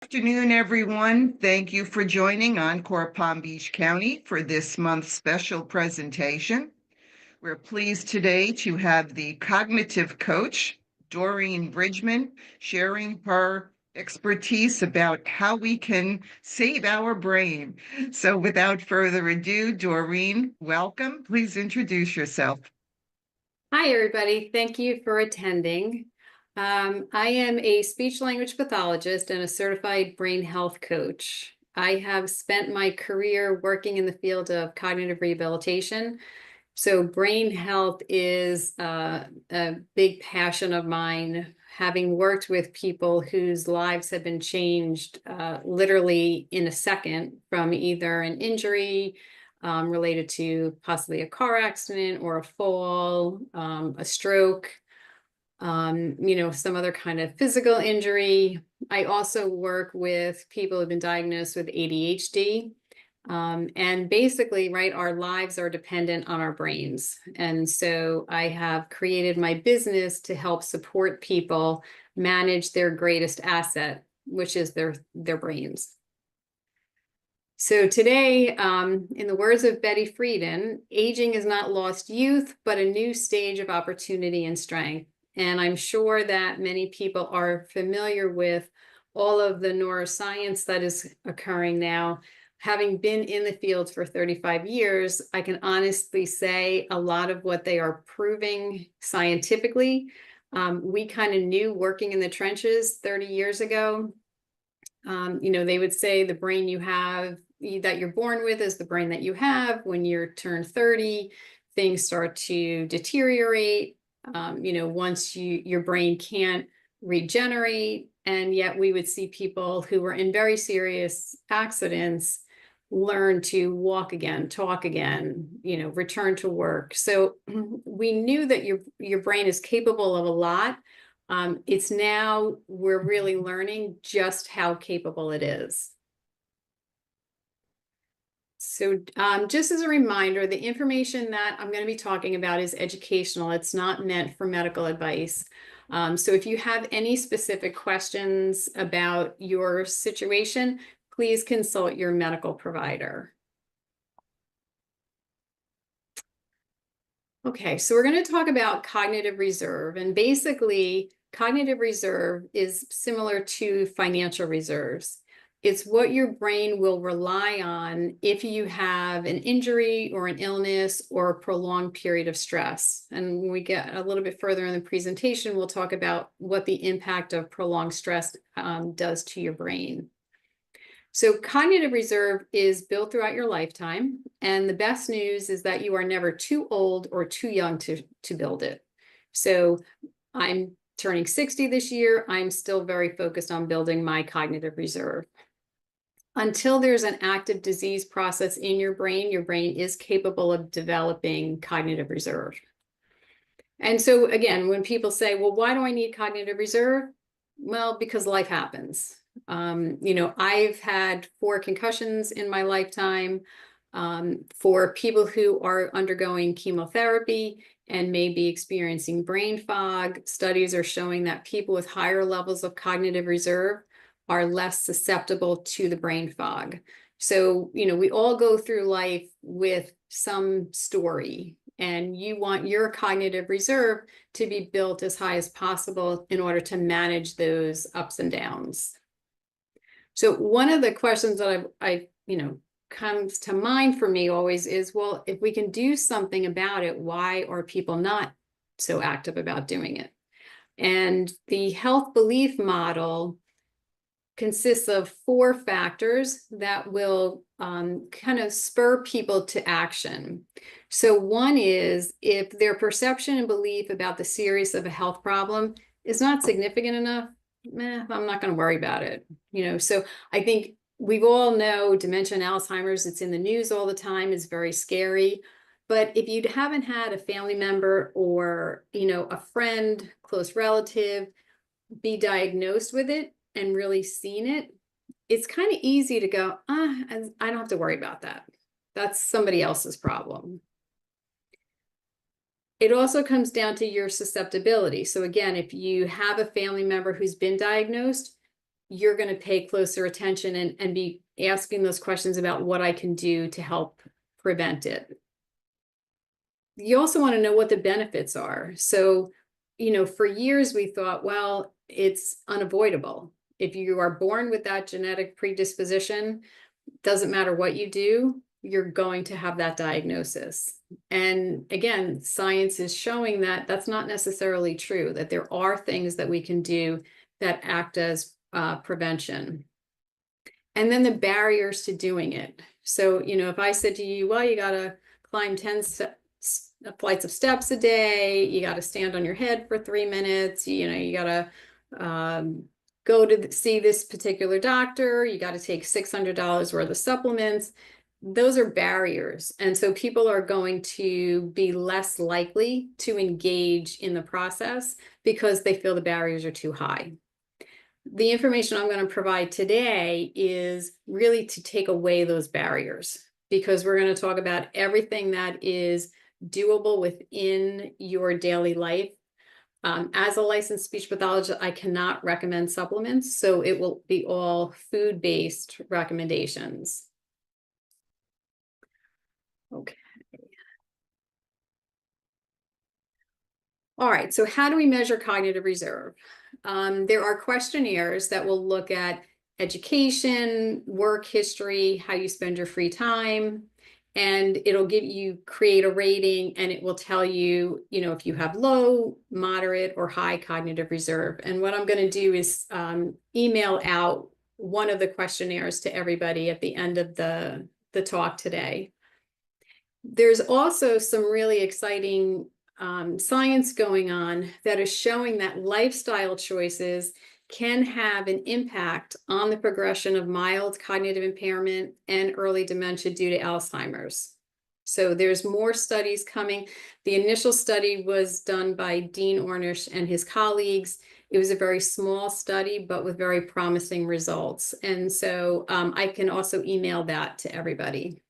Afternoon, everyone. Thank you for joining Encore Palm Beach County for this month's special presentation. We're pleased today to have the cognitive coach, Dorene Bridgemond, sharing her expertise about how we can save our brain. So without further ado, Doreen, welcome. Please introduce yourself. Hi, everybody. Thank you for attending. I am a speech language pathologist and a certified brain health coach. I have spent my career working in the field of cognitive rehabilitation. So brain health is a big passion of mine, having worked with people whose lives have been changed literally in a second from either an injury related to possibly a car accident or a fall, a stroke, some other kind of physical injury. I also work with people who've been diagnosed with ADHD. And basically, right, our lives are dependent on our brains. And so I have created my business to help support people manage their greatest asset, which is their brains. So today, in the words of Betty Friedan, aging is not lost youth, but a new stage of opportunity and strength. And I'm sure that many people are familiar with all of the neuroscience that is occurring now. Having been in the field for 35 years, I can honestly say a lot of what they are proving scientifically, we kind of knew working in the trenches 30 years ago. They would say the brain you have that you're born with is the brain that you have. When you're turned 30, things start to deteriorate. Once your brain can't regenerate, and yet we would see people who were in very serious accidents learn to walk again, talk again, return to work. So we knew that your brain is capable of a lot. It's now we're really learning just how capable it is. So just as a reminder, the information that I'm going to be talking about is educational. It's not meant for medical advice. So if you have any specific questions about your situation, please consult your medical provider. Okay, so we're going to talk about cognitive reserve. And basically, cognitive reserve is similar to financial reserves. It's what your brain will rely on if you have an injury or an illness or a prolonged period of stress. And when we get a little bit further in the presentation, we'll talk about what the impact of prolonged stress does to your brain. So cognitive reserve is built throughout your lifetime. And the best news is that you are never too old or too young to build it. So I'm turning 60 this year. I'm still very focused on building my cognitive reserve. Until there's an active disease process in your brain is capable of developing cognitive reserve. And so again, when people say, well, why do I need cognitive reserve? Well, because life happens. I've had 4 concussions in my lifetime. For people who are undergoing chemotherapy and may be experiencing brain fog, studies are showing that people with higher levels of cognitive reserve are less susceptible to the brain fog. So, we all go through life with some story, and you want your cognitive reserve to be built as high as possible in order to manage those ups and downs. So one of the questions that I comes to mind for me always is, well, if we can do something about it, why are people not so active about doing it? And the health belief model consists of 4 factors that will kind of spur people to action. So one is if their perception and belief about the seriousness of a health problem is not significant enough, I'm not going to worry about it. So I think we all know dementia and Alzheimer's, it's in the news all the time, it's very scary. But if you haven't had a family member or, a friend, close relative be diagnosed with it and really seen it, it's kind of easy to go, I don't have to worry about that. That's somebody else's problem. It also comes down to your susceptibility. So again, if you have a family member who's been diagnosed, you're going to pay closer attention and be asking those questions about what I can do to help prevent it. You also want to know what the benefits are. So, for years we thought, well, it's unavoidable. If you are born with that genetic predisposition, doesn't matter what you do, you're going to have that diagnosis. And again, science is showing that that's not necessarily true, that there are things that we can do that act as prevention. And then the barriers to doing it. So, if I said to you, well, you got to climb 10 flights of steps a day, you got to stand on your head for 3 minutes, you got to go to see this particular doctor, you got to take $600 worth of supplements. Those are barriers. And so people are going to be less likely to engage in the process because they feel the barriers are too high. The information I'm going to provide today is really to take away those barriers, because we're going to talk about everything that is doable within your daily life. As a licensed speech pathologist, I cannot recommend supplements, so it will be all food-based recommendations. Okay. All right, so how do we measure cognitive reserve? There are questionnaires that will look at education, work history, how you spend your free time, and it'll create a rating, and it will tell you, if you have low, moderate, or high cognitive reserve. And what I'm going to do is email out one of the questionnaires to everybody at the end of the talk today. There's also some really exciting science going on that is showing that lifestyle choices can have an impact on the progression of mild cognitive impairment and early dementia due to Alzheimer's. So there's more studies coming. The initial study was done by Dean Ornish and his colleagues. It was a very small study, but with very promising results. And so I can also email that to everybody.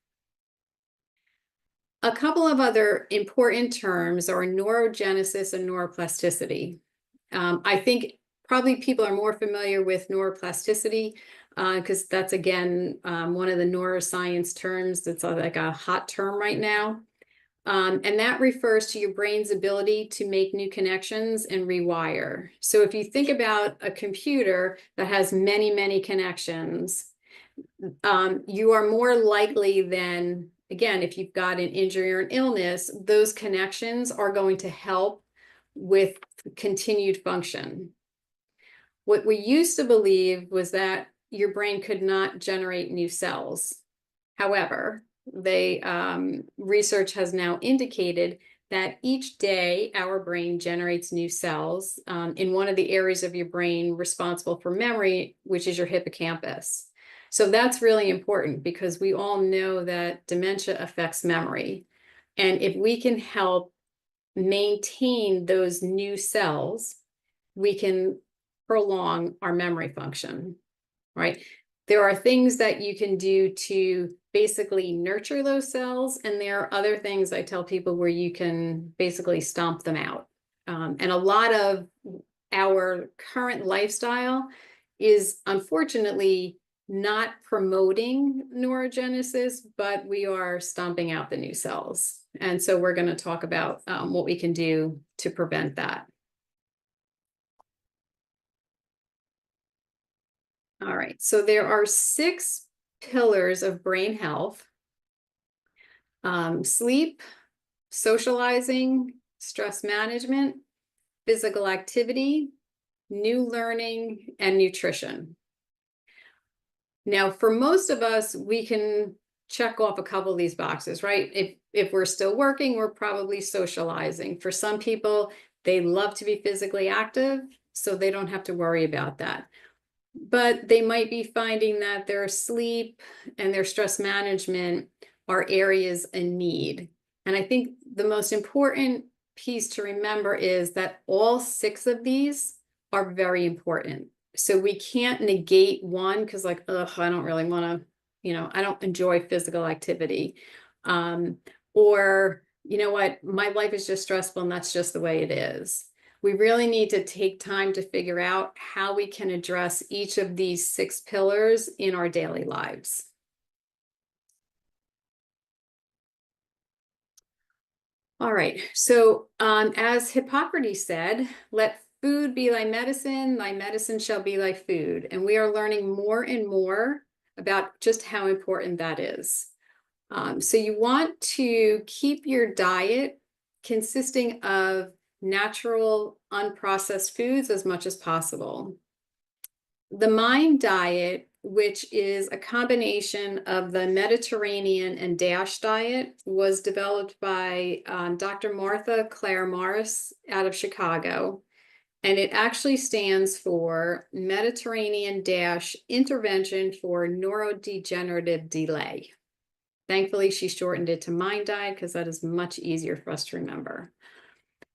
A couple of other important terms are neurogenesis and neuroplasticity. I think probably people are more familiar with neuroplasticity because that's, again, one of the neuroscience terms that's like a hot term right now. And that refers to your brain's ability to make new connections and rewire. So if you think about a computer that has many, many connections, you are more likely than, again, if you've got an injury or an illness, those connections are going to help with continued function. What we used to believe was that your brain could not generate new cells. However, research has now indicated that each day our brain generates new cells in one of the areas of your brain responsible for memory, which is your hippocampus. So that's really important because we all know that dementia affects memory. And if we can help maintain those new cells, we can prolong our memory function, right? There are things that you can do to basically nurture those cells, and there are other things I tell people where you can basically stomp them out. And a lot of our current lifestyle is unfortunately not promoting neurogenesis, but we are stomping out the new cells. And so we're going to talk about what we can do to prevent that. All right, so there are 6 pillars of brain health: sleep, socializing, stress management, physical activity, new learning, and nutrition. Now, for most of us, we can check off a couple of these boxes, right? If we're still working, we're probably socializing. For some people, they love to be physically active, so they don't have to worry about that. But they might be finding that their sleep and their stress management are areas in need. And I think the most important piece to remember is that all 6 of these are very important. So we can't negate one because, like, ugh, I don't really want to, I don't enjoy physical activity. Or, you know what, my life is just stressful and that's just the way it is. we really need to take time to figure out how we can address each of these 6 pillars in our daily lives. All right, so as Hippocrates said, let food be thy medicine shall be thy food. And we are learning more and more about just how important that is. So you want to keep your diet consisting of natural, unprocessed foods as much as possible. The MIND diet, which is a combination of the Mediterranean and DASH diet, was developed by Dr. Martha Claire Morris out of Chicago. And it actually stands for Mediterranean Dash Intervention for Neurodegenerative Delay. Thankfully, she shortened it to MIND diet because that is much easier for us to remember.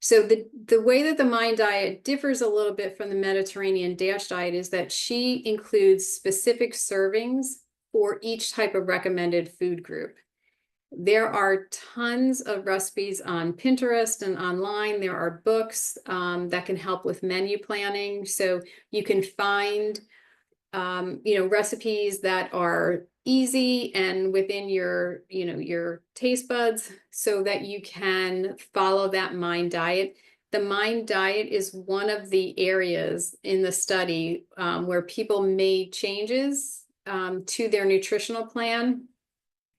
So the way that the MIND diet differs a little bit from the Mediterranean Dash diet is that she includes specific servings for each type of recommended food group. There are tons of recipes on Pinterest and online. There are books that can help with menu planning. So you can find recipes that are easy and within your, your taste buds so that you can follow that MIND diet. The MIND diet is one of the areas in the study where people made changes to their nutritional plan,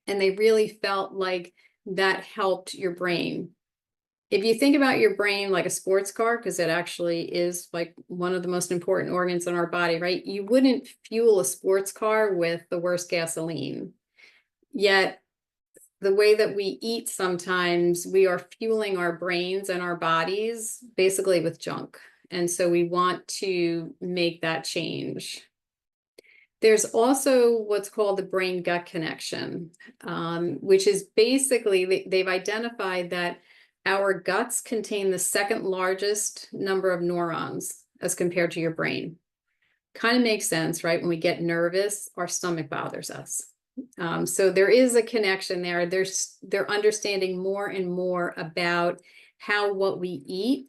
and they really felt like that helped your brain. If you think about your brain like a sports car, because it actually is like one of the most important organs in our body, right? You wouldn't fuel a sports car with the worst gasoline. Yet the way that we eat sometimes, we are fueling our brains and our bodies basically with junk. And so we want to make that change. There's also what's called the brain-gut connection, which is basically, they've identified that our guts contain the second largest number of neurons as compared to your brain. Kind of makes sense, right? When we get nervous, our stomach bothers us. So there is a connection there. They're understanding more and more about how what we eat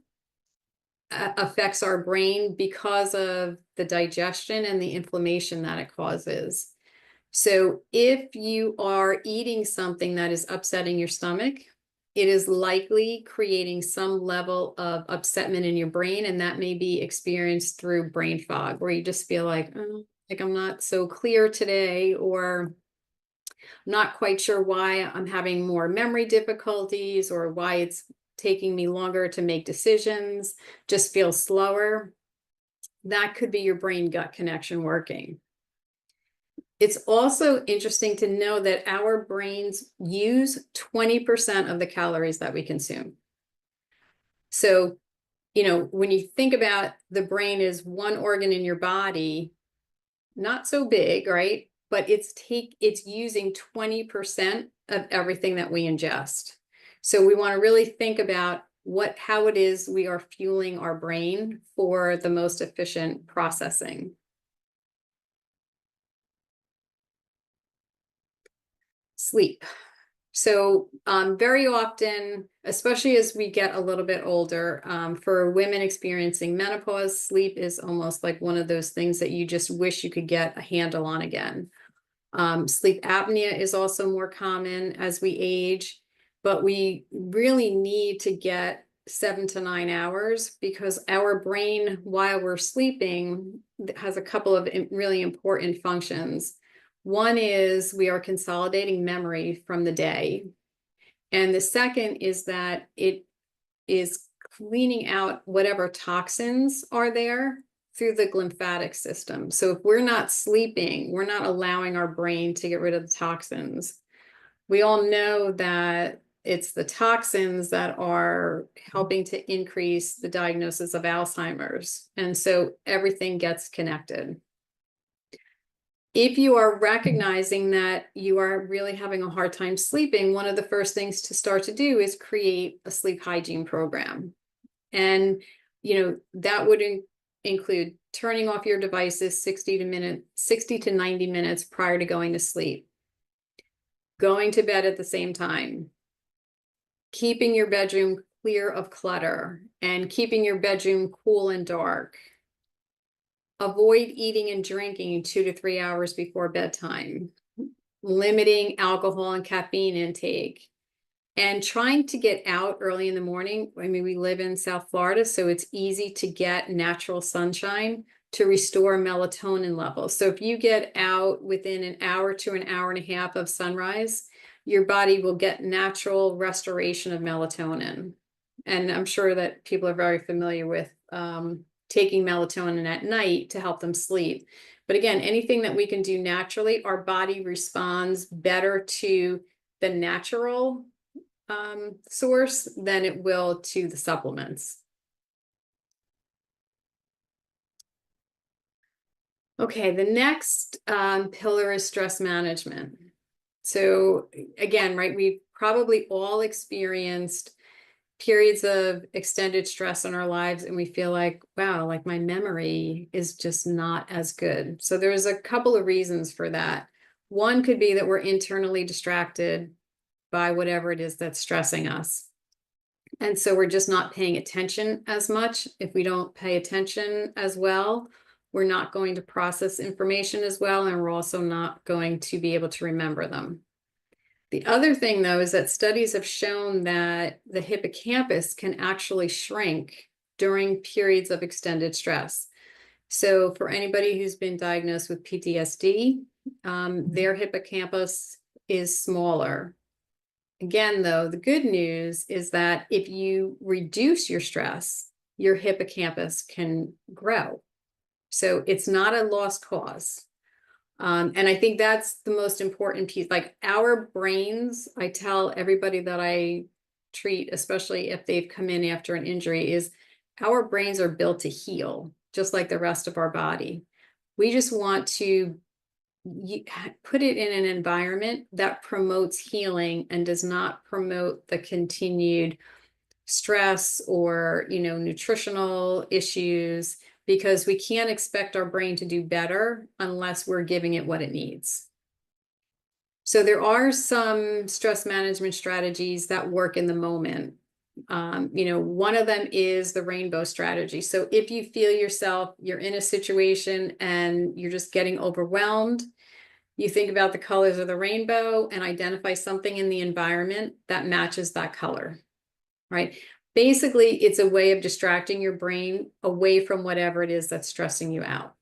affects our brain because of the digestion and the inflammation that it causes. So if you are eating something that is upsetting your stomach, it is likely creating some level of upsetment in your brain, and that may be experienced through brain fog, where you just feel like, oh, like I'm not so clear today, or not quite sure why I'm having more memory difficulties, or why it's taking me longer to make decisions, just feel slower. That could be your brain-gut connection working. It's also interesting to know that our brains use 20% of the calories that we consume. So, when you think about the brain as one organ in your body, not so big, right? But it's using 20% of everything that we ingest. So we want to really think about how it is we are fueling our brain for the most efficient processing. Sleep. So very often, especially as we get a little bit older, for women experiencing menopause, sleep is almost like one of those things that you just wish you could get a handle on again. Sleep apnea is also more common as we age, but we really need to get 7 to 9 hours, because our brain, while we're sleeping, has a couple of really important functions. One is we are consolidating memory from the day. And the second is that it is cleaning out whatever toxins are there through the lymphatic system. So if we're not sleeping, we're not allowing our brain to get rid of the toxins. We all know that it's the toxins that are helping to increase the diagnosis of Alzheimer's. And so everything gets connected. If you are recognizing that you are really having a hard time sleeping, one of the first things to start to do is create a sleep hygiene program. And, that would include turning off your devices 60 to 90 minutes prior to going to sleep, going to bed at the same time, keeping your bedroom clear of clutter and keeping your bedroom cool and dark. Avoid eating and drinking 2 to 3 hours before bedtime. Limiting alcohol and caffeine intake. And trying to get out early in the morning. I mean, we live in South Florida, so it's easy to get natural sunshine to restore melatonin levels. So if you get out within an hour to an hour and a half of sunrise, your body will get natural restoration of melatonin. And I'm sure that people are very familiar with taking melatonin at night to help them sleep. But again, anything that we can do naturally, our body responds better to the natural source than it will to the supplements. Okay, the next pillar is stress management. So again, right, we've probably all experienced periods of extended stress in our lives and we feel like, wow, like my memory is just not as good. So there's a couple of reasons for that. One could be that we're internally distracted by whatever it is that's stressing us. And so we're just not paying attention as much. If we don't pay attention as well, we're not going to process information as well, and we're also not going to be able to remember them. The other thing, though, is that studies have shown that the hippocampus can actually shrink during periods of extended stress. So for anybody who's been diagnosed with PTSD, their hippocampus is smaller. Again, though, the good news is that if you reduce your stress, your hippocampus can grow. So it's not a lost cause. And I think that's the most important piece. Like our brains, I tell everybody that I treat, especially if they've come in after an injury, is our brains are built to heal, just like the rest of our body. We just want to put it in an environment that promotes healing and does not promote the continued stress or, nutritional issues, because we can't expect our brain to do better unless we're giving it what it needs. So there are some stress management strategies that work in the moment. One of them is the rainbow strategy. So if you feel yourself, you're in a situation and you're just getting overwhelmed, you think about the colors of the rainbow and identify something in the environment that matches that color, right? Basically, it's a way of distracting your brain away from whatever it is that's stressing you out.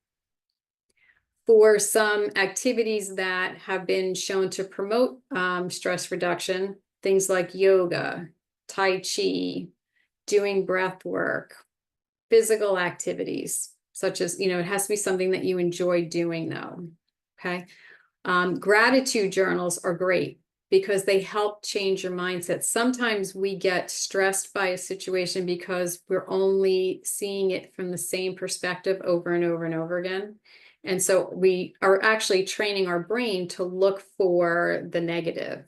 For some activities that have been shown to promote stress reduction, things like yoga, Tai Chi, doing breath work, physical activities, such as, it has to be something that you enjoy doing though, okay? Gratitude journals are great because they help change your mindset. Sometimes we get stressed by a situation because we're only seeing it from the same perspective over and over and over again. And so we are actually training our brain to look for the negative.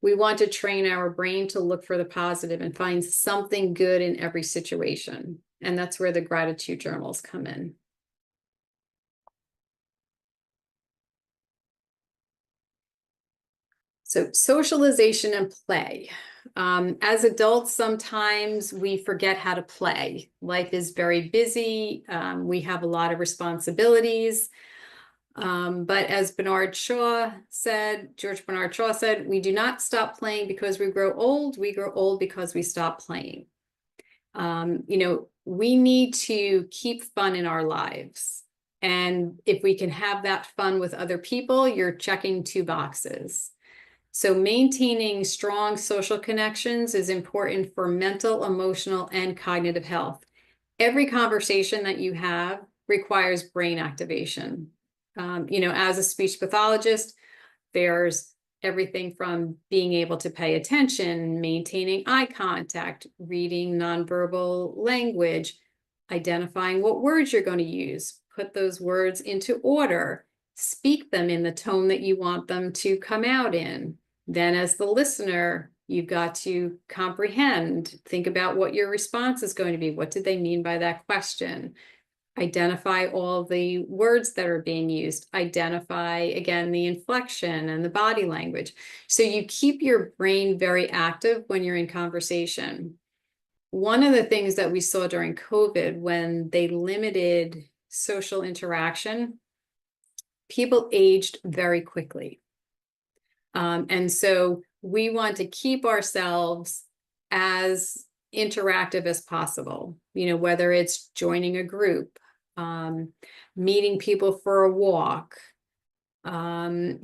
We want to train our brain to look for the positive and find something good in every situation. And that's where the gratitude journals come in. So socialization and play. As adults, sometimes we forget how to play. Life is very busy. We have a lot of responsibilities. But as George Bernard Shaw said, we do not stop playing because we grow old. We grow old because we stop playing. We need to keep fun in our lives. And if we can have that fun with other people, you're checking 2 boxes. So maintaining strong social connections is important for mental, emotional, and cognitive health. Every conversation that you have requires brain activation. As a speech pathologist, there's everything from being able to pay attention, maintaining eye contact, reading nonverbal language, identifying what words you're going to use, put those words into order, speak them in the tone that you want them to come out in. Then as the listener, you've got to comprehend, think about what your response is going to be. What did they mean by that question? Identify all the words that are being used. Identify, again, the inflection and the body language. So you keep your brain very active when you're in conversation. one of the things that we saw during COVID, when they limited social interaction, people aged very quickly. And so we want to keep ourselves as interactive as possible, whether it's joining a group, meeting people for a walk, starting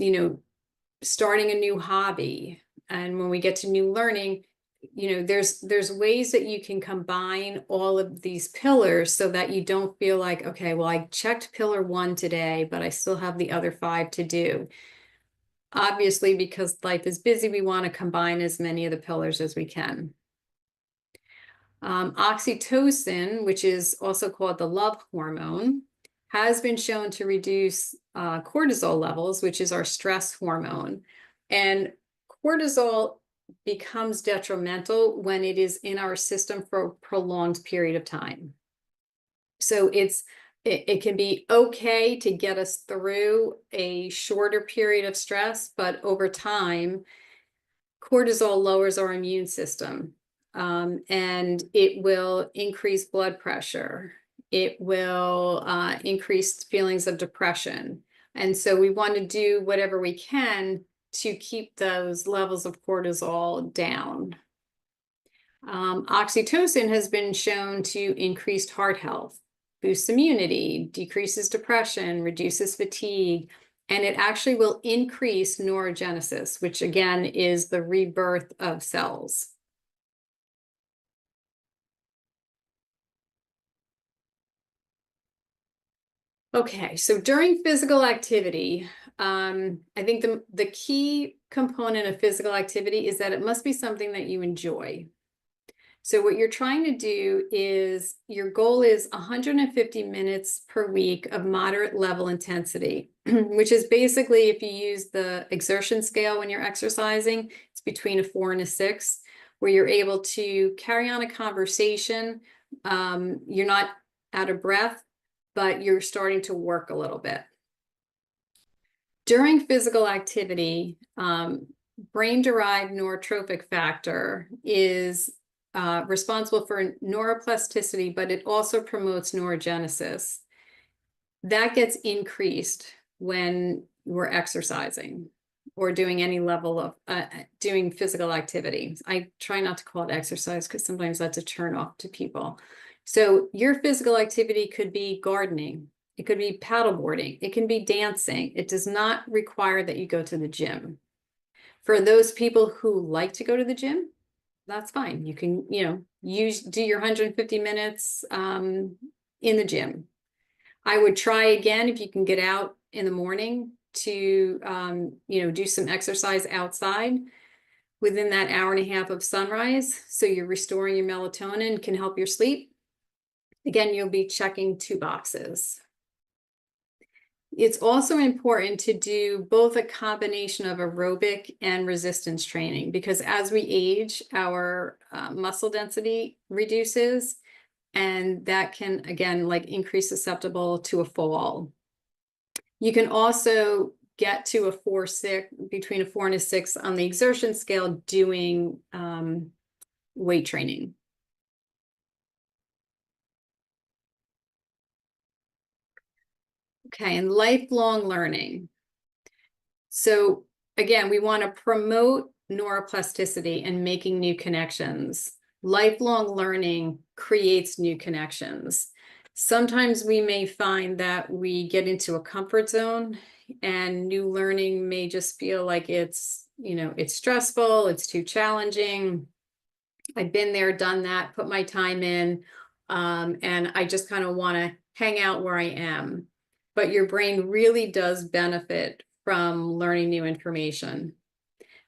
a new hobby. And when we get to new learning, there's ways that you can combine all of these pillars so that you don't feel like, okay, well, I checked pillar 1 today, but I still have the other 5 to do. Obviously, because life is busy, we want to combine as many of the pillars as we can. Oxytocin, which is also called the love hormone, has been shown to reduce cortisol levels, which is our stress hormone. And cortisol becomes detrimental when it is in our system for a prolonged period of time. So it can be okay to get us through a shorter period of stress, but over time, cortisol lowers our immune system, and it will increase blood pressure. It will increase feelings of depression. And so we want to do whatever we can to keep those levels of cortisol down. Oxytocin has been shown to increase heart health, boosts immunity, decreases depression, reduces fatigue, and it actually will increase neurogenesis, which again is the rebirth of cells. Okay, so during physical activity, I think the key component of physical activity is that it must be something that you enjoy. So what you're trying to do is, your goal is 150 minutes per week of moderate level intensity, which is basically, if you use the exertion scale when you're exercising, it's between a 4 and a 6, where you're able to carry on a conversation. You're not out of breath, but you're starting to work a little bit. During physical activity, brain-derived neurotrophic factor is responsible for neuroplasticity, but it also promotes neurogenesis. That gets increased when we're exercising or doing any level of doing physical activity. I try not to call it exercise because sometimes that's a turn off to people. So your physical activity could be gardening. It could be paddleboarding. It can be dancing. It does not require that you go to the gym. For those people who like to go to the gym, that's fine. You can, do your 150 minutes in the gym. I would try again, if you can get out in the morning, to, do some exercise outside within that hour and a half of sunrise. So you're restoring your melatonin, can help your sleep. Again, you'll be checking 2 boxes. It's also important to do both a combination of aerobic and resistance training, because as we age, our muscle density reduces, and that can, again, increase susceptible to a fall. You can also get to a 4-6, between a 4 and a 6 on the exertion scale, doing weight training. Okay, and lifelong learning. So again, we want to promote neuroplasticity and making new connections. Lifelong learning creates new connections. Sometimes we may find that we get into a comfort zone, and new learning may just feel like it's stressful, it's too challenging. I've been there, done that, put my time in, and I just kind of want to hang out where I am. But your brain really does benefit from learning new information.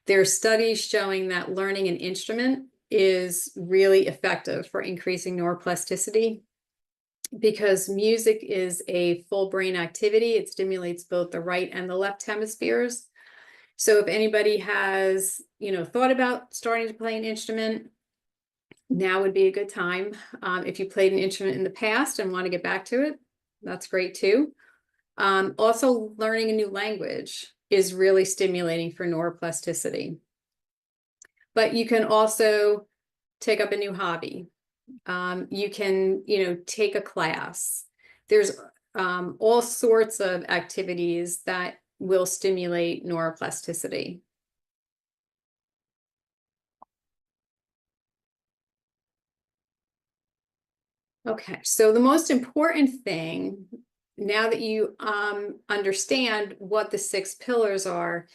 There are studies showing that learning an instrument is really effective for increasing neuroplasticity, because music is a full brain activity. It stimulates both the right and the left hemispheres. So if anybody has, thought about starting to play an instrument, now would be a good time. If you played an instrument in the past and want to get back to it, that's great too. Also, learning a new language is really stimulating for neuroplasticity. But you can also take up a new hobby. You can, take a class. There's all sorts of activities that will stimulate neuroplasticity. Okay, so the most important thing, now that you understand what the 6 pillars are,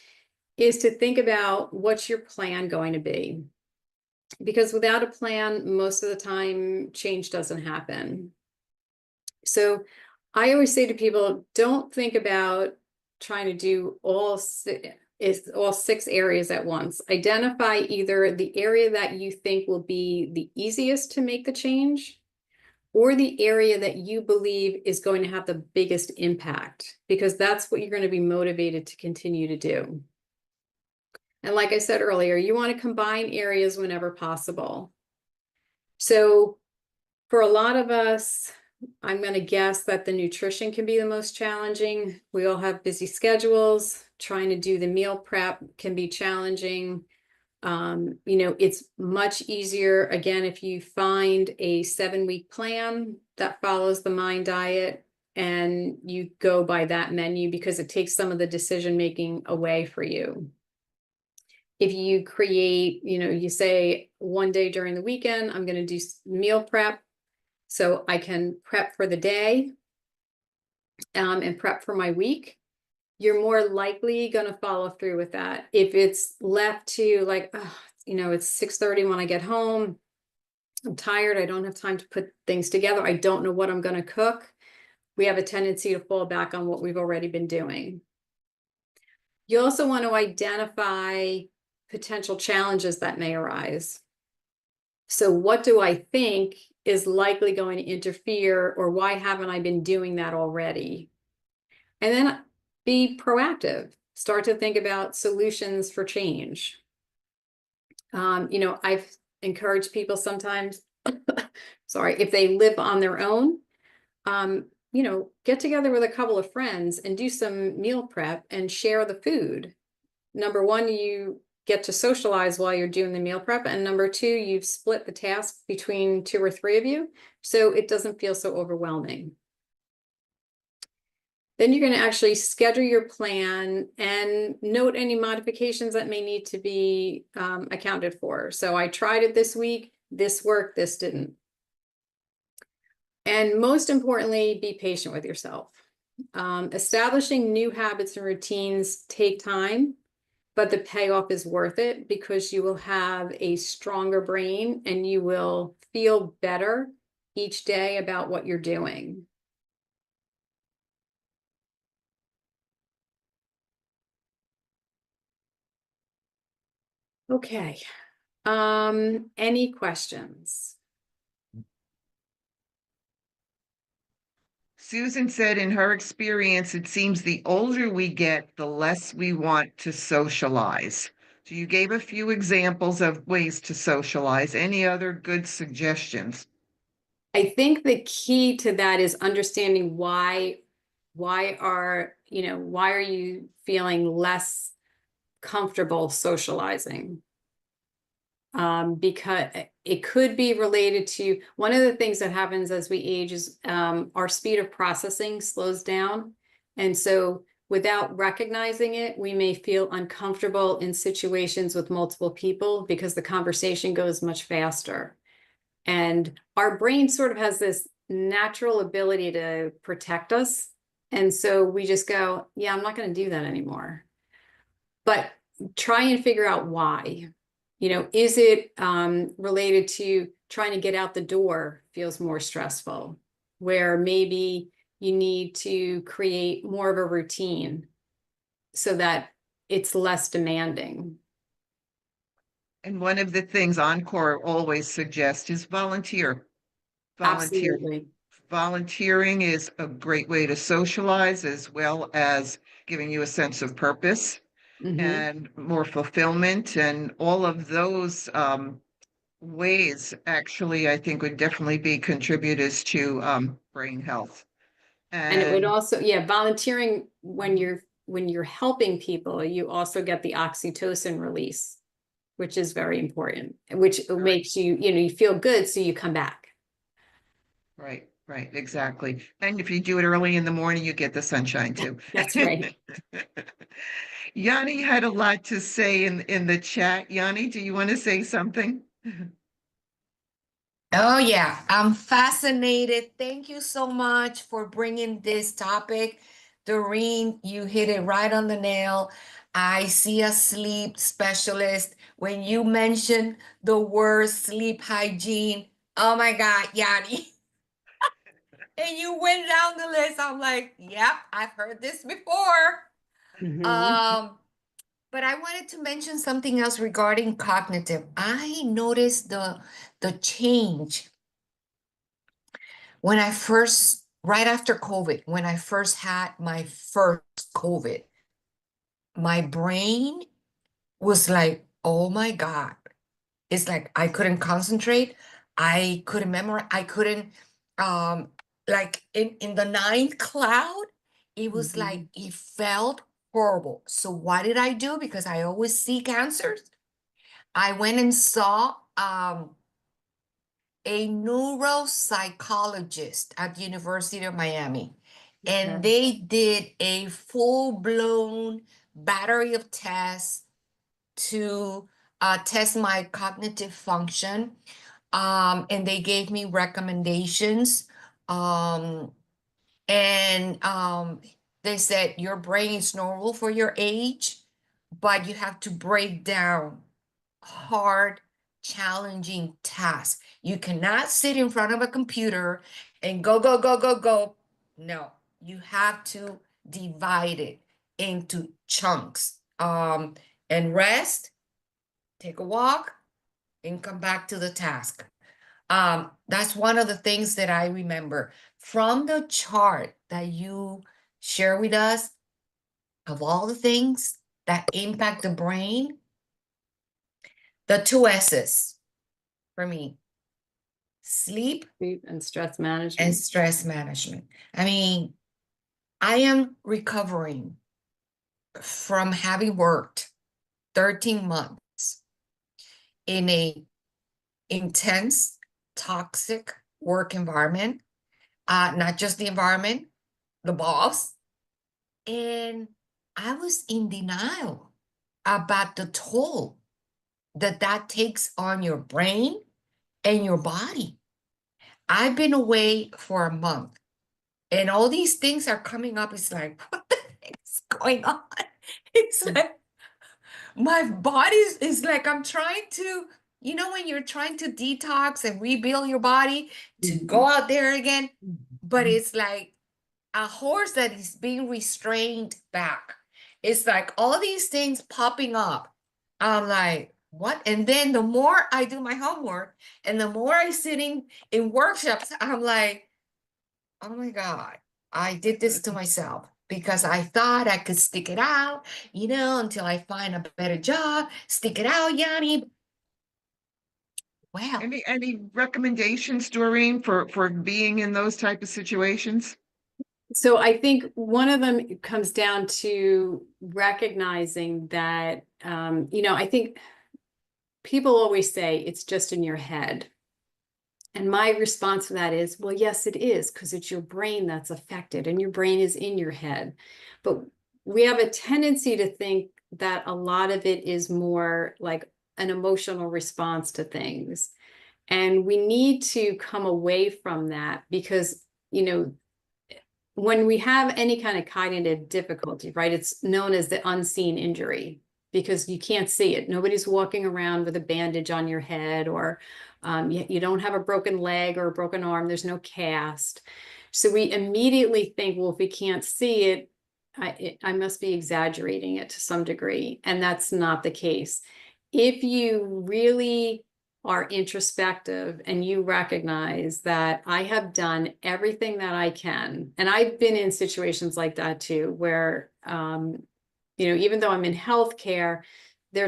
is to think about what's your plan going to be. Because without a plan, most of the time, change doesn't happen. So I always say to people, don't think about trying to do all 6 areas at once. Identify either the area that you think will be the easiest to make the change, or the area that you believe is going to have the biggest impact, because that's what you're going to be motivated to continue to do. And like I said earlier, you want to combine areas whenever possible. So for a lot of us, I'm going to guess that the nutrition can be the most challenging. We all have busy schedules. Trying to do the meal prep can be challenging. It's much easier, again, if you find a 7-week plan that follows the MIND diet and you go by that menu, because it takes some of the decision making away for you. If you create, you say one day during the weekend, I'm going to do meal prep so I can prep for the day and prep for my week, you're more likely going to follow through with that. If it's left to like, it's 6:30 when I get home, I'm tired, I don't have time to put things together, I don't know what I'm going to cook, we have a tendency to fall back on what we've already been doing. You also want to identify potential challenges that may arise. So what do I think is likely going to interfere, or why haven't I been doing that already? And then be proactive. Start to think about solutions for change. I've encouraged people sometimes, sorry, if they live on their own, get together with a couple of friends and do some meal prep and share the food. Number one, you get to socialize while you're doing the meal prep. And number two, you've split the task between 2 or 3 of you, so it doesn't feel so overwhelming. Then you're going to actually schedule your plan and note any modifications that may need to be accounted for. So I tried it this week, this worked, this didn't. And most importantly, be patient with yourself. Establishing new habits and routines take time, but the payoff is worth it, because you will have a stronger brain and you will feel better each day about what you're doing. Okay. Any questions? Susan said in her experience, it seems the older we get, the less we want to socialize. So you gave a few examples of ways to socialize. Any other good suggestions? I think the key to that is understanding why are you feeling less comfortable socializing? Because it could be related to, one of the things that happens as we age is our speed of processing slows down. And so without recognizing it, we may feel uncomfortable in situations with multiple people because the conversation goes much faster. And our brain sort of has this natural ability to protect us. And so we just go, yeah, I'm not going to do that anymore. But try and figure out why. Is it related to trying to get out the door feels more stressful, where maybe you need to create more of a routine so that it's less demanding. And one of the things Encore always suggests is volunteer. Absolutely. Volunteering is a great way to socialize, as well as giving you a sense of purpose and more fulfillment, and all of those ways actually I think would definitely be contributors to brain health. And it would And also, volunteering, when you're helping people, you also get the oxytocin release, which is very important, which makes you, you feel good, so you come back. Right, exactly. And if you do it early in the morning, you get the sunshine too. That's right. Yanni had a lot to say in the chat. Yanni, do you want to say something? Oh, yeah, I'm fascinated. Thank you so much for bringing this topic. Doreen, you hit it right on the nail. I see a sleep specialist. When you mentioned the word sleep hygiene, oh my God, Yanni. And you went down the list. I'm like, yep, I've heard this before. Um, but I wanted to mention something else regarding cognitive. I noticed the change when I first, right after COVID, when I first had my first COVID, my brain was like, oh my God. It's like I couldn't concentrate. I couldn't memorize. I couldn't, um, like in the ninth cloud, it was like it felt horrible. So what did I do? Because I always seek answers. I went and saw a neuropsychologist at the University of Miami, and they did a full-blown battery of tests to test my cognitive function. And they gave me recommendations. Um, and they said, your brain is normal for your age, but you have to break down hard, challenging tasks. You cannot sit in front of a computer and go, go, go, go, go. No, you have to divide it into chunks. And rest, take a walk, and come back to the task. That's one of the things that I remember from the chart that you share with us of all the things that impact the brain. The two S's for me: sleep Sleep and stress and management. stress management. I mean, I am recovering from having worked 13 months in a intense, toxic work environment, not just the environment, the boss. And I was in denial about the toll that that takes on your brain and your body. I've been away for a month and all these things are coming up. It's like, what the heck is going on? It's like my body is like I'm trying to, when you're trying to detox and rebuild your body to go out there again, but it's like a horse that is being restrained back. It's like all these things popping up. I'm like, what? And then the more I do my homework and the more I sitting in workshops, I'm like, oh my God, I did this to myself because I thought I could stick it out, until I find a better job. Stick it out, Yanni. Well, Any recommendations, Doreen, for being in those type of situations? So I think one of them comes down to recognizing that, I think people always say it's just in your head. And my response to that is, well, yes, it is, because it's your brain that's affected and your brain is in your head. But we have a tendency to think that a lot of it is more like an emotional response to things. And we need to come away from that because, when we have any kind of cognitive difficulty, right, it's known as the unseen injury because you can't see it. Nobody's walking around with a bandage on your head, or you don't have a broken leg or a broken arm. There's no cast. So we immediately think, well, if we can't see it, I must be exaggerating it to some degree. And that's not the case. If you really are introspective and you recognize that I have done everything that I can, and I've been in situations like that too, where, even though I'm in healthcare, there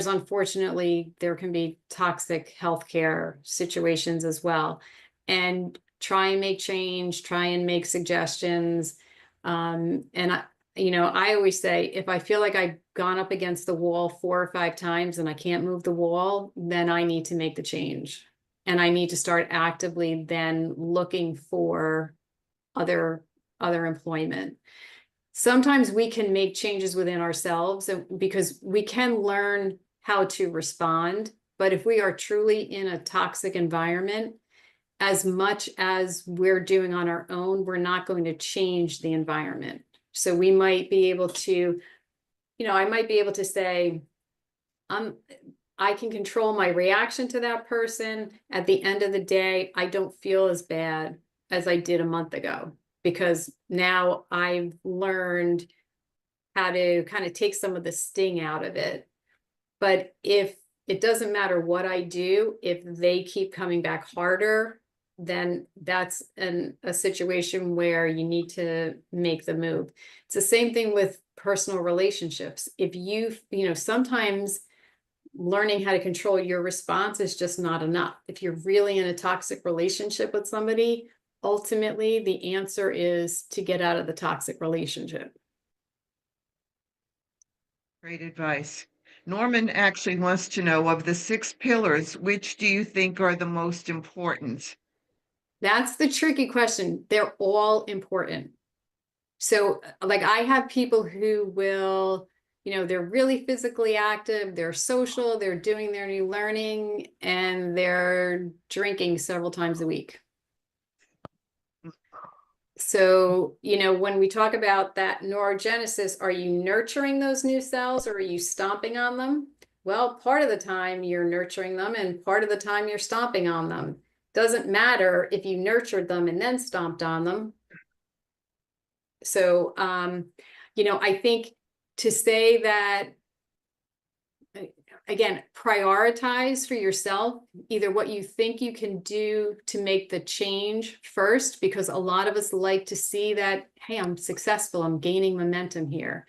can be toxic healthcare situations as well, and try and make change, try and make suggestions. I always say, if I feel like I've gone up against the wall 4 or 5 times and I can't move the wall, then I need to make the change. And I need to start actively then looking for other employment. Sometimes we can make changes within ourselves because we can learn how to respond. But if we are truly in a toxic environment, as much as we're doing on our own, we're not going to change the environment. So we might be able to, I might be able to say, I can control my reaction to that person. At the end of the day, I don't feel as bad as I did a month ago, because now I've learned how to kind of take some of the sting out of it. But if it doesn't matter what I do, if they keep coming back harder, then that's a situation where you need to make the move. It's the same thing with personal relationships. If sometimes learning how to control your response is just not enough. If you're really in a toxic relationship with somebody, ultimately the answer is to get out of the toxic relationship. Great advice. Norman actually wants to know, of the 6 pillars, which do you think are the most important? That's the tricky question. They're all important. So like I have people who will, they're really physically active, they're social, they're doing their new learning, and they're drinking several times a week. So, when we talk about that neurogenesis, are you nurturing those new cells or are you stomping on them? Well, part of the time you're nurturing them and part of the time you're stomping on them. Doesn't matter if you nurtured them and then stomped on them. So, I think to say that, again, prioritize for yourself, either what you think you can do to make the change first, because a lot of us like to see that, hey, I'm successful, I'm gaining momentum here.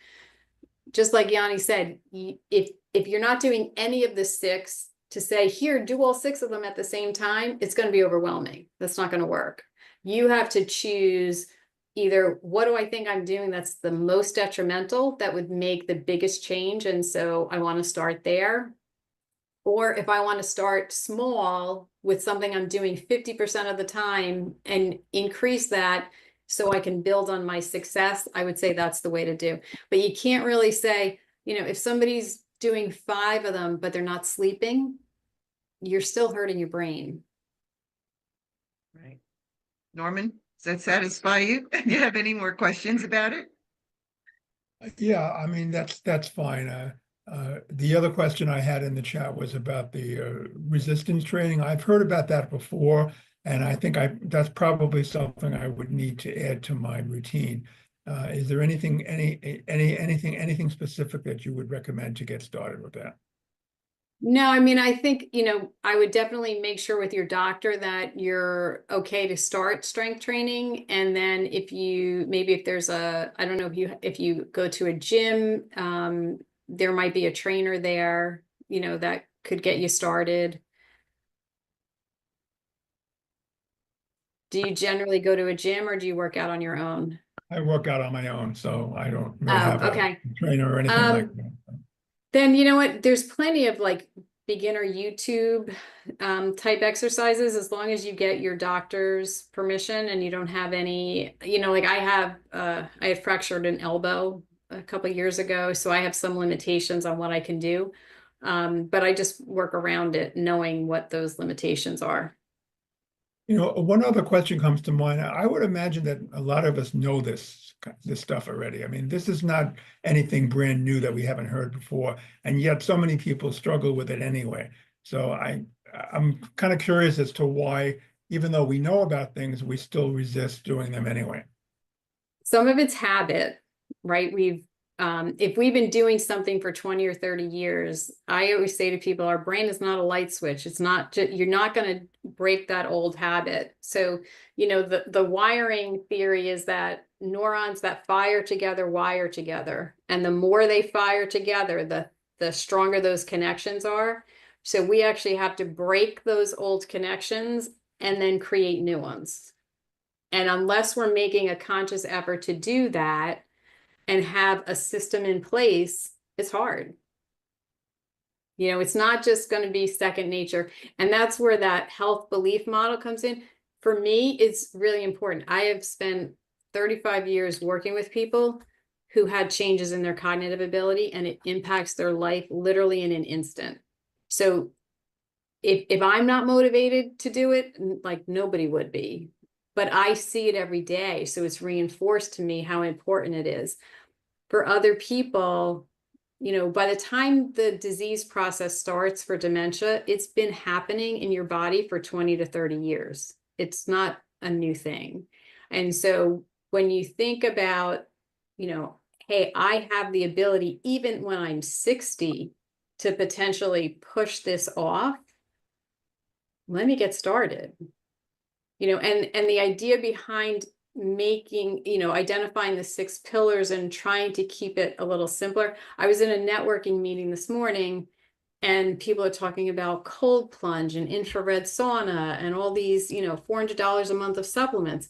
Just like Yanni said, if you're not doing any of the 6, to say, here, do all 6 of them at the same time, it's going to be overwhelming. That's not going to work. You have to choose either, what do I think I'm doing that's the most detrimental, that would make the biggest change, and so I want to start there. Or if I want to start small with something I'm doing 50% of the time and increase that so I can build on my success, I would say that's the way to do. But you can't really say, if somebody's doing 5 of them, but they're not sleeping, you're still hurting your brain. Right. Norman, does that satisfy you? Do you have any more questions about it? Yeah, I mean, that's fine. The other question I had in the chat was about the resistance training. I've heard about that before, and I think that's probably something I would need to add to my routine. Is there anything specific that you would recommend to get started with that? No, I mean, I think, I would definitely make sure with your doctor that you're okay to start strength training. And then if there's I don't know, if you go to a gym, there might be a trainer there, that could get you started. Do you generally go to a gym or do you work out on your own? I work out on my own, so I don't really have a trainer or anything like that. Then you know what? There's plenty of like beginner YouTube type exercises, as long as you get your doctor's permission and you don't have any, like I had fractured an elbow a couple of years ago, so I have some limitations on what I can do. But I just work around it, knowing what those limitations are. One other question comes to mind. I would imagine that a lot of us know this stuff already. I mean, this is not anything brand new that we haven't heard before, and yet so many people struggle with it anyway. So I'm kind of curious as to why, even though we know about things, we still resist doing them anyway. Some of it's habit, right? If we've been doing something for 20 or 30 years, I always say to people, our brain is not a light switch. It's not, you're not going to break that old habit. So, the wiring theory is that neurons that fire together wire together. And the more they fire together, the stronger those connections are. So we actually have to break those old connections and then create new ones. And unless we're making a conscious effort to do that and have a system in place, it's hard. You know, it's not just going to be second nature. And that's where that health belief model comes in. For me, it's really important. I have spent 35 years working with people who had changes in their cognitive ability, and it impacts their life literally in an instant. So if I'm not motivated to do it, like nobody would be, but I see it every day. So it's reinforced to me how important it is. For other people, you know, by the time the disease process starts for dementia, it's been happening in your body for 20 to 30 years. It's not a new thing. And so when you think about, you know, hey, I have the ability, even when I'm 60, to potentially push this off, let me get started. You know, and the idea behind making, you know, identifying the 6 pillars and trying to keep it a little simpler. I was in a networking meeting this morning, and people are talking about cold plunge and infrared sauna and all these, you know, $400 a month of supplements.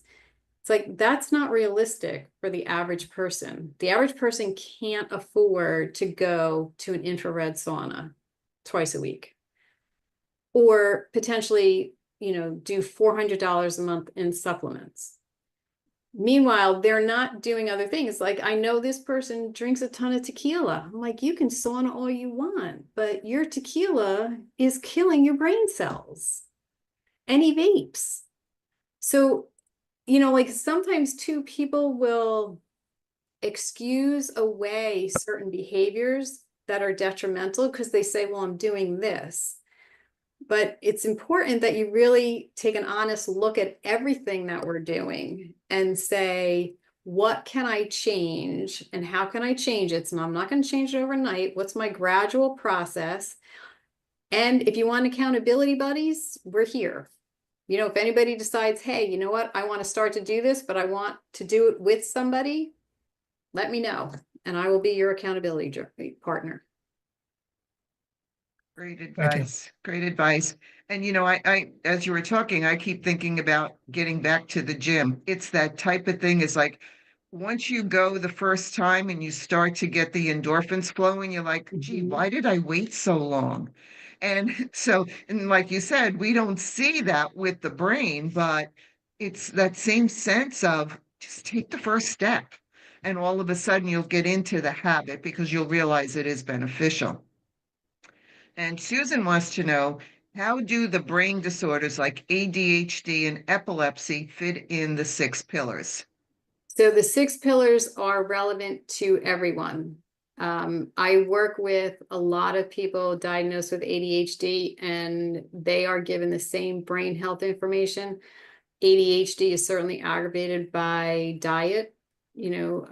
It's like, that's not realistic for the average person. The average person can't afford to go to an infrared sauna twice a week, or potentially, you know, do $400 a month in supplements. Meanwhile, they're not doing other things. Like, I know this person drinks a ton of tequila. I'm like, you can sauna all you want, but your tequila is killing your brain cells. And he vapes. So, you know, like sometimes too, people will excuse away certain behaviors that are detrimental because they say, well, I'm doing this. But it's important that you really take an honest look at everything that we're doing and say, what can I change and how can I change it? So I'm not going to change it overnight. What's my gradual process? And if you want accountability buddies, we're here. You know, if anybody decides, hey, you know what, I want to start to do this, but I want to do it with somebody, let me know, and I will be your accountability partner. Great you. advice. Great advice. And you know, as you were talking, I keep thinking about getting back to the gym. It's that type of thing. Is like once you go the first time and you start to get the endorphins flowing, you're like, gee, why did I wait so long? And so, and like you said, we don't see that with the brain, but it's that same sense of just take the first step. And all of a sudden you'll get into the habit because you'll realize it is beneficial. And Susan wants to know, how do the brain disorders like ADHD and epilepsy fit in the 6 pillars? So the 6 pillars are relevant to everyone. I work with a lot of people diagnosed with ADHD, and they are given the same brain health information. ADHD is certainly aggravated by diet, you know,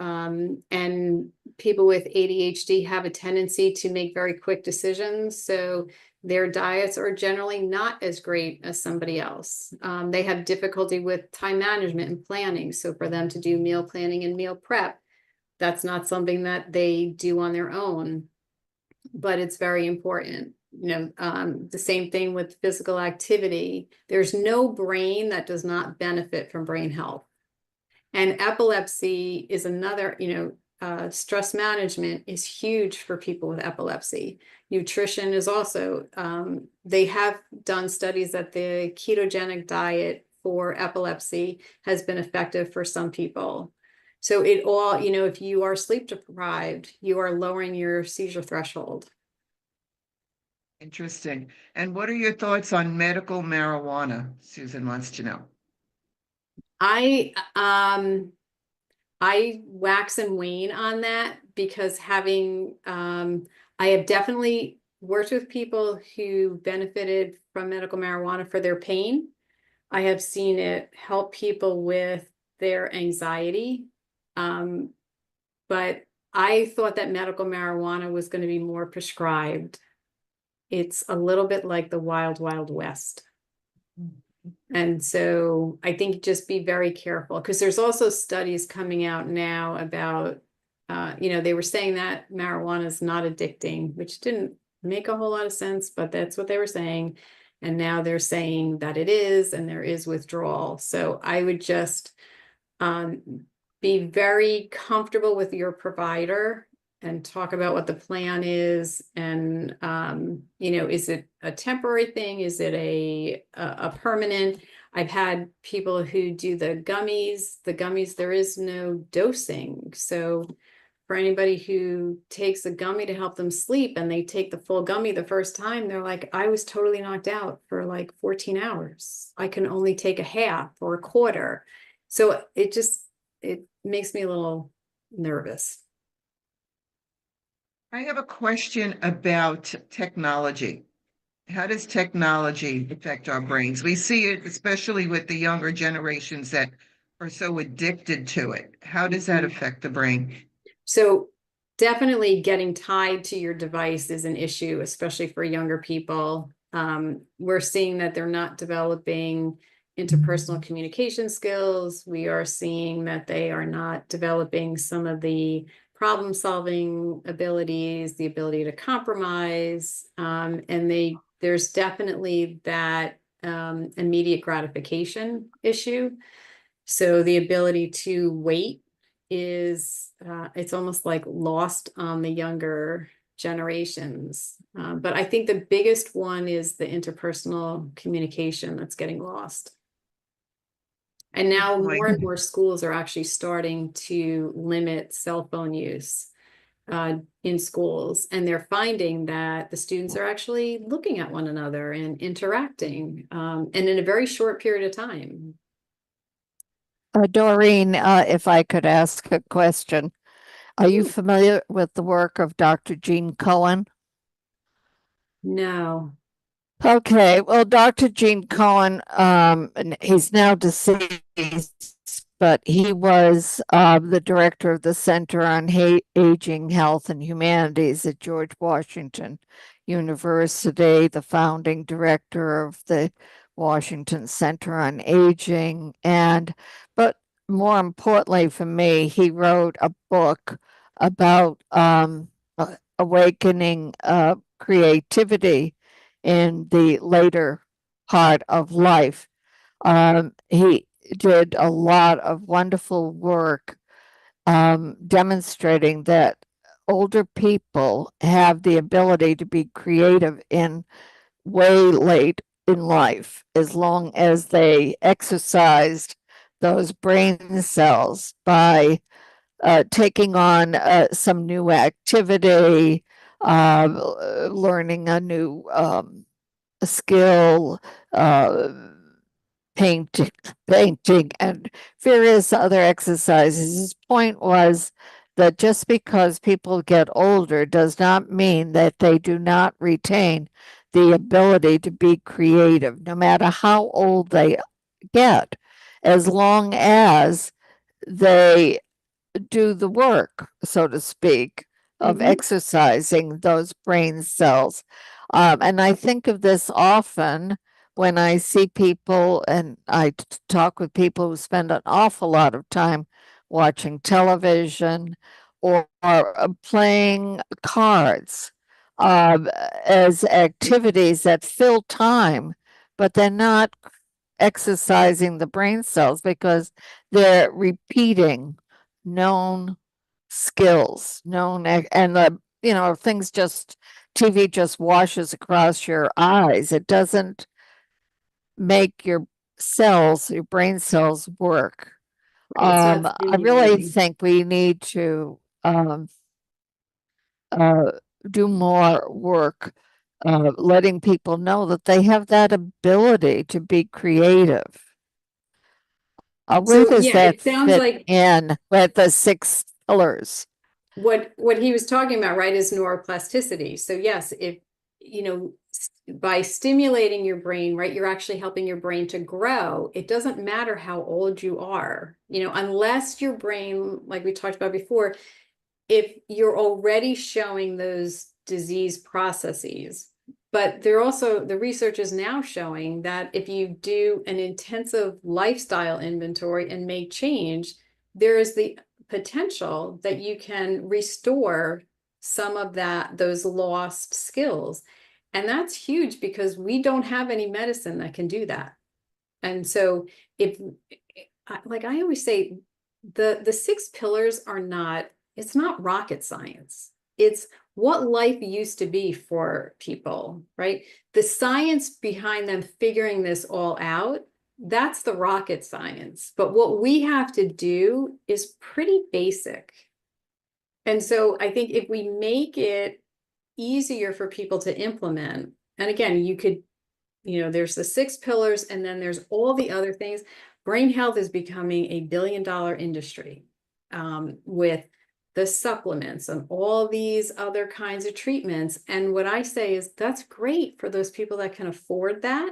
and people with ADHD have a tendency to make very quick decisions. So their diets are generally not as great as somebody else. They have difficulty with time management and planning. So for them to do meal planning and meal prep, that's not something that they do on their own, but it's very important. You know, the same thing with physical activity. There's no brain that does not benefit from brain health. And epilepsy is another, you know, stress management is huge for people with epilepsy. Nutrition is also, they have done studies that the ketogenic diet for epilepsy has been effective for some people. So it all, you know, if you are sleep deprived, you are lowering your seizure threshold. Interesting. And what are your thoughts on medical marijuana? Susan wants to know. I wax and wane on that because having, I have definitely worked with people who benefited from medical marijuana for their pain. I have seen it help people with their anxiety. But I thought that medical marijuana was going to be more prescribed. It's a little bit like the wild, wild west. And so I think just be very careful, because there's also studies coming out now about, you know, they were saying that marijuana is not addicting, which didn't make a whole lot of sense, but that's what they were saying. And now they're saying that it is, and there is withdrawal. So I would just be very comfortable with your provider and talk about what the plan is. And, you know, is it a temporary thing? Is it a permanent? I've had people who do the gummies. The gummies, there is no dosing. So for anybody who takes a gummy to help them sleep and they take the full gummy the first time, they're like, I was totally knocked out for like 14 hours. I can only take a half or a quarter. So it makes me a little nervous. I have a question about technology. How does technology affect our brains? We see it, especially with the younger generations that are so addicted to it. How does that affect the brain? So definitely getting tied to your device is an issue, especially for younger people. We're seeing that they're not developing interpersonal communication skills. We are seeing that they are not developing some of the problem-solving abilities, the ability to compromise, and there's definitely that immediate gratification issue. So the ability to wait is it's almost like lost on the younger generations. But I think the biggest one is the interpersonal communication that's getting lost. And now more and more schools are actually starting to limit cell phone use in schools. And they're finding that the students are actually looking at one another and interacting, and in a very short period of time. Doreen, if I could ask a question. Are you familiar with the work of Dr. Gene Cohen? No. Okay, well, Dr. Gene Cohen, and he's now deceased, but he was the director of the Center on Aging, Health, and Humanities at George Washington University, the founding director of the Washington Center on Aging, but more importantly for me, he wrote a book about awakening creativity in the later part of life. He did a lot of wonderful work demonstrating that older people have the ability to be creative in way late in life, as long as they exercised those brain cells by taking on some new activity, learning a new skill, painting, and various other exercises. His point was that just because people get older does not mean that they do not retain the ability to be creative, no matter how old they get, as long as they do the work, so to speak, of exercising those brain cells. And I think of this often when I see people, and I talk with people who spend an awful lot of time watching television or playing cards as activities that fill time, but they're not exercising the brain cells because they're repeating known skills, and things TV just washes across your eyes. It doesn't make your brain cells work. Right, so I really think we need to do more work letting people know that they have that ability to be creative. Where does that it sounds fit like in with the 6 pillars? what he was talking about, right, is neuroplasticity. So yes, if by stimulating your brain, right, you're actually helping your brain to grow. It doesn't matter how old you are, unless your brain, like we talked about before, if you're already showing those disease processes. But the research is now showing that if you do an intensive lifestyle inventory and make change, there is the potential that you can restore some of those lost skills. And that's huge because we don't have any medicine that can do that. And so like I always say, the 6 pillars are not It's not rocket science. It's what life used to be for people, right? The science behind them figuring this all out, that's the rocket science. But what we have to do is pretty basic. And so I think if we make it easier for people to implement, and again, you could, there's the 6 pillars, and then there's all the other things. Brain health is becoming a billion-dollar industry, with the supplements and all these other kinds of treatments. And what I say is that's great for those people that can afford that.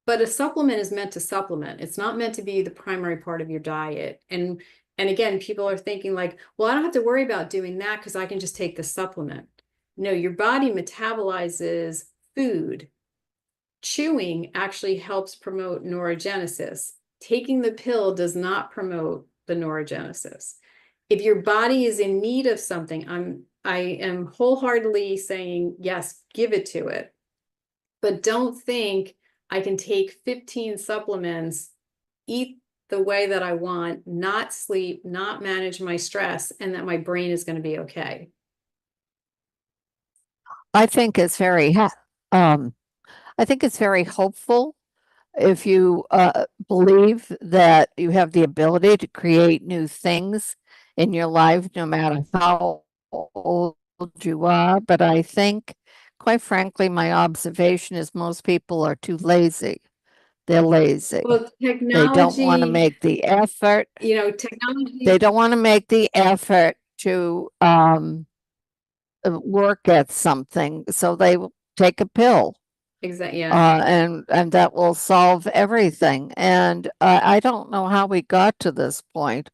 But a supplement is meant to supplement. It's not meant to be the primary part of your diet. And again, people are thinking like, well, I don't have to worry about doing that because I can just take the supplement. No, your body metabolizes food. Chewing actually helps promote neurogenesis. Taking the pill does not promote the neurogenesis. If your body is in need of something, I am wholeheartedly saying, yes, give it to it. But don't think I can take 15 supplements, eat the way that I want, not sleep, not manage my stress, and that my brain is going to be okay. I think it's very I think it's very hopeful if you believe that you have the ability to create new things in your life, no matter how old you are. But I think, quite frankly, my observation is most people are too lazy. They're lazy. Well, They don't want to technology, make the effort. technology. They don't want to make the effort to work at something, so they will take a pill. Exactly. Yeah. And that will solve everything. And I don't know how we got to this point.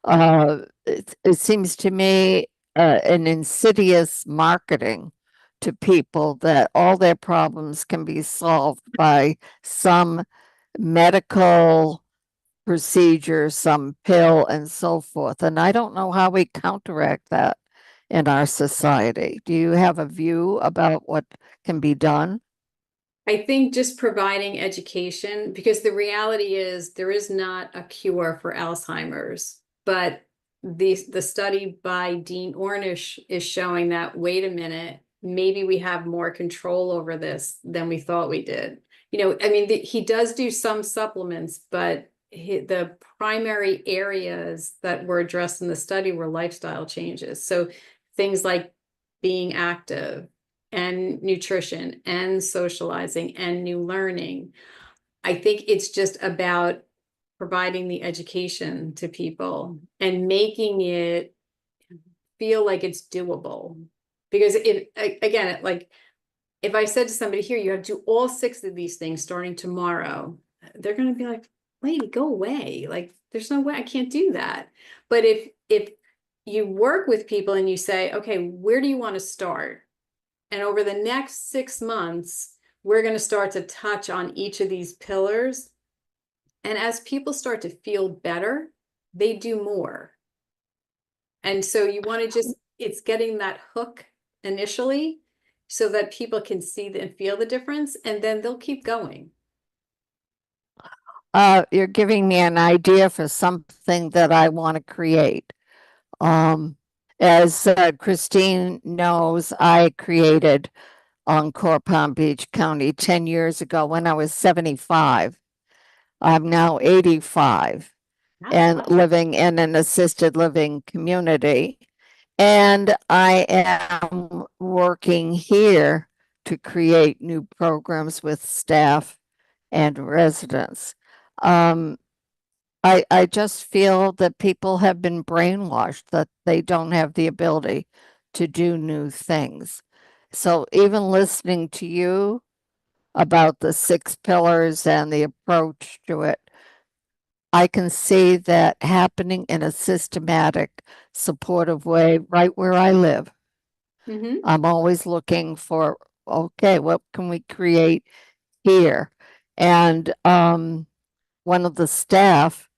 It seems to me an insidious marketing to people that all their problems can be solved by some medical procedure, some pill, and so forth. And I don't know how we counteract that in our society. Do you have a view about what can be done? I think just providing education, because the reality is there is not a cure for Alzheimer's, but the study by Dean Ornish is showing that, wait a minute, maybe we have more control over this than we thought we did. I mean, he does do some supplements, but the primary areas that were addressed in the study were lifestyle changes. So things like being active, and nutrition and socializing and new learning. I think it's just about providing the education to people and making it feel like it's doable. Because again, like if I said to somebody here, you have to do all 6 of these things starting tomorrow, they're going to be like, lady, go away. Like, there's no way I can't do that. But if you work with people and you say, okay, where do you want to start? And over the next 6 months, we're going to start to touch on each of these pillars. And as people start to feel better, they do more. And so you want to just, it's getting that hook initially so that people can see and feel the difference, and then they'll keep going. You're giving me an idea for something that I want to create. As Christine knows, I created Encore Palm Beach County 10 years ago when I was 75. I'm now 85 and living in an assisted living community. And I am working here to create new programs with staff and residents. I just feel that people have been brainwashed that they don't have the ability to do new things. So even listening to you about the 6 pillars and the approach to it, I can see that happening in a systematic, supportive way right where I live. Mm-hmm. I'm always looking for, okay, what can we create here? And one of the staff,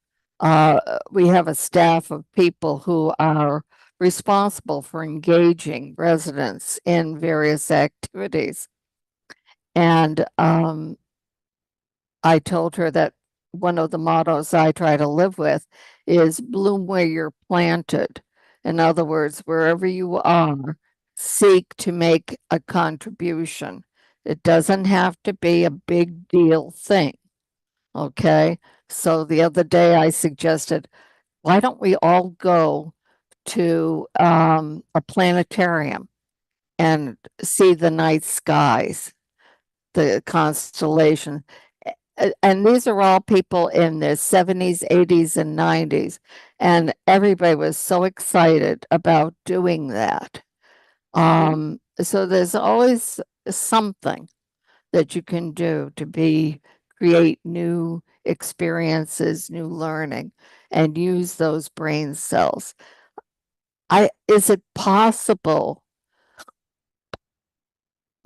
we have a staff of people who are responsible for engaging residents in various activities. And I told her that one of the mottos I try to live with is bloom where you're planted. In other words, wherever you are, seek to make a contribution. It doesn't have to be a big deal thing. Okay. So the other day I suggested, why don't we all go to a planetarium and see the night skies, the constellation? And these are all people in their 70s, 80s, and 90s. And everybody was so excited about doing that. So there's always something that you can do to create new experiences, new learning, and use those brain cells. Is it possible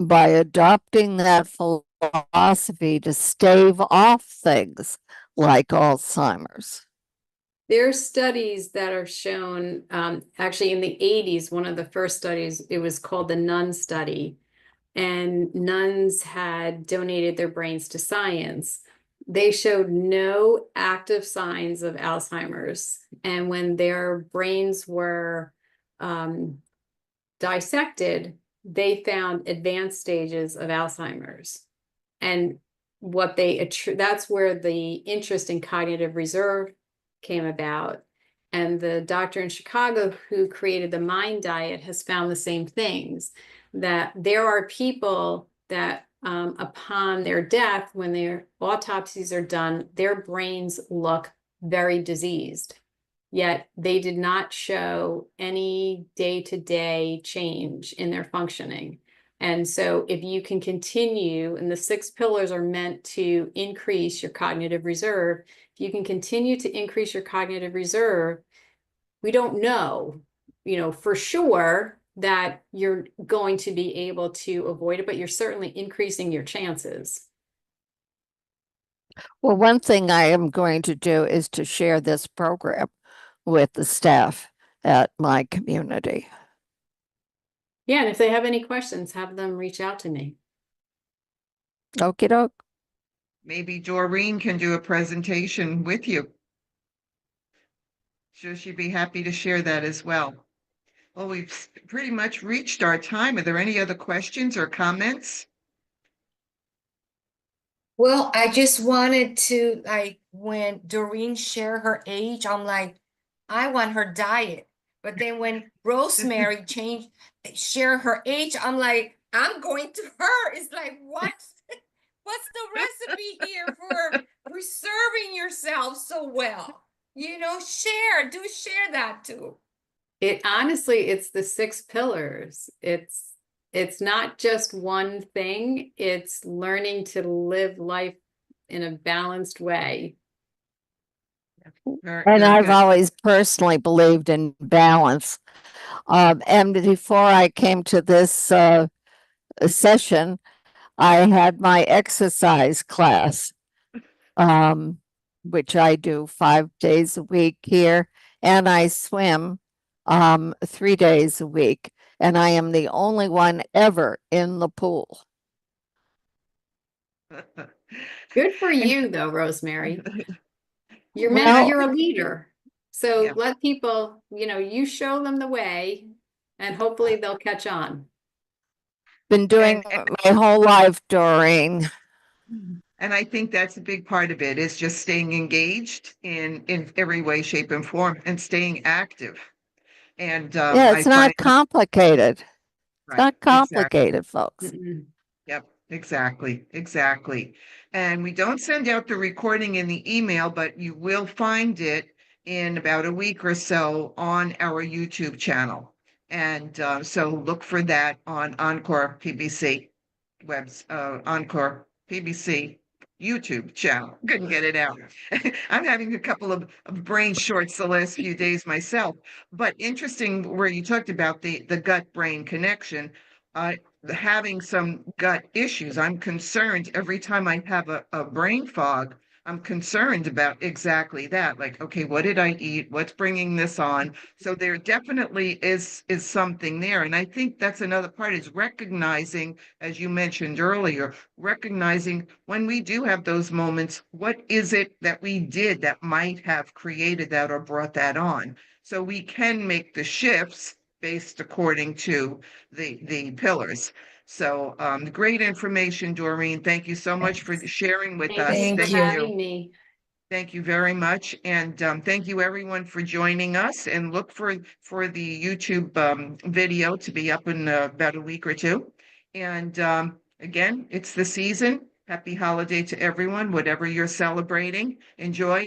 by adopting that philosophy to stave off things like Alzheimer's? There's studies that are shown, actually in the 80s, one of the first studies, it was called the Nun study, and nuns had donated their brains to science. They showed no active signs of Alzheimer's. And when their brains were dissected, they found advanced stages of Alzheimer's. And that's where the interest in cognitive reserve came about. And the doctor in Chicago who created the Mind Diet has found the same things, that there are people that upon their death, when their autopsies are done, their brains look very diseased, yet they did not show any day-to-day change in their functioning. And so if you can continue, and the 6 pillars are meant to increase your cognitive reserve, if you can continue to increase your cognitive reserve, we don't know, for sure that you're going to be able to avoid it, but you're certainly increasing your chances. Well, one thing I am going to do is to share this program with the staff at my community. Yeah, and if they have any questions, have them reach out to me. Okie doke. Maybe Doreen can do a presentation with you. So she'd be happy to share that as well. Well, we've pretty much reached our time. Are there any other questions or comments? Well, I just wanted to, when Doreen shared her age, I'm like, I want her diet. But then when Rosemary share her age, I'm like, I'm going to her. It's like, what's the recipe here for preserving yourself so well? Share that too. It's the 6 pillars. It's not just one thing. It's learning to live life in a balanced way. And I've always personally believed in balance. And before I came to this session, I had my exercise class, which I do 5 days a week here, and I swim 3 days a week, and I am the only one ever in the pool. Good for you, though, Rosemary. You're a leader. So Yeah. let people, you show them the way, and hopefully they'll catch on. Been doing my whole life, Doreen. And I think that's a big part of it, is just staying engaged in every way, shape, and form, and staying active. And Yeah, it's not complicated. It's not complicated, folks. Mm-mm. Yep, exactly. And we don't send out the recording in the email, but you will find it in about a week or so on our YouTube channel. And so look for that on Encore PBC Encore PBC YouTube channel. Couldn't get it out. I'm having a couple of brain shorts the last few days myself. But interesting where you talked about the gut-brain connection. Having some gut issues, I'm concerned every time I have a brain fog. I'm concerned about exactly that. Like, okay, what did I eat? What's bringing this on? So there definitely is something there. And I think that's another part, is recognizing, as you mentioned earlier, recognizing when we do have those moments, what is it that we did that might have created that or brought that on? So we can make the shifts based according to the pillars. So great information, Doreen. Thank you so much for sharing with us. Thank you for Thank you. having me. Thank you very much. And thank you everyone for joining us, and look for the YouTube video to be up in about a week or two. And again, it's the season. Happy holiday to everyone, whatever you're celebrating. Enjoy.